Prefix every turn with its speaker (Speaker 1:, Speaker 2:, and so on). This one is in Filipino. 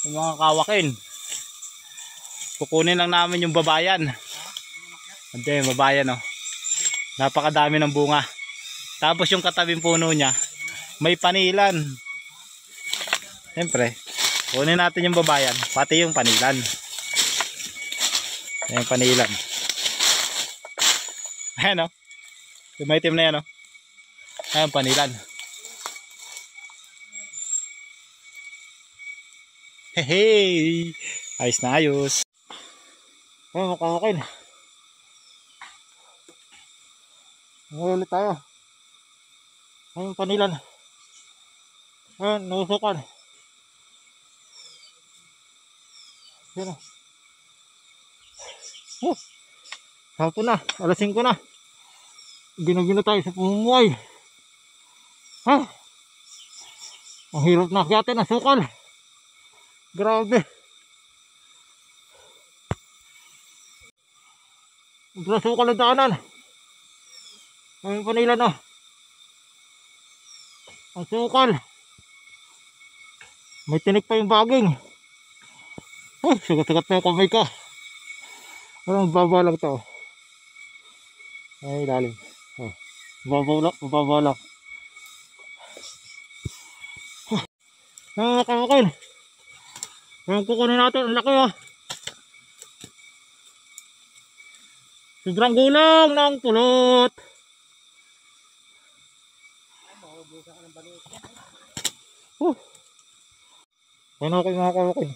Speaker 1: yung mga kawakin. Kukunin lang namin yung babayan. Hindi, babayan oh. Napakadami ng bunga. Tapos yung katabing puno niya, may panilan. Siyempre, kunin natin yung babayan, pati yung panilan. Ayan panilan. Ayan oh. Yung may itim na yan oh. Ayan panilan. Hey, ayos na ayos. Ayan makawakin. Ngayon ulit tayo. Ayan panilan. Ayan, nusukan. Ayan o. Hapon na, alas 5 na. Ginagino tayo sa pumumuhay. Ha? Ang hirap na akyatin ang sukal. Grabe. Ang sukal ang daanan. Ayan panilan o. Ang sukal. May tinik pa yung baging. Oh, sugat-sugat na yung kamay ko. Walang baba lang to. Ay, lalim. Oh, baba lang. Nakakakin. Ang kukunin natin, ang laki oh. Sobrang gulang ng pulot. Ano ako yung makakakin.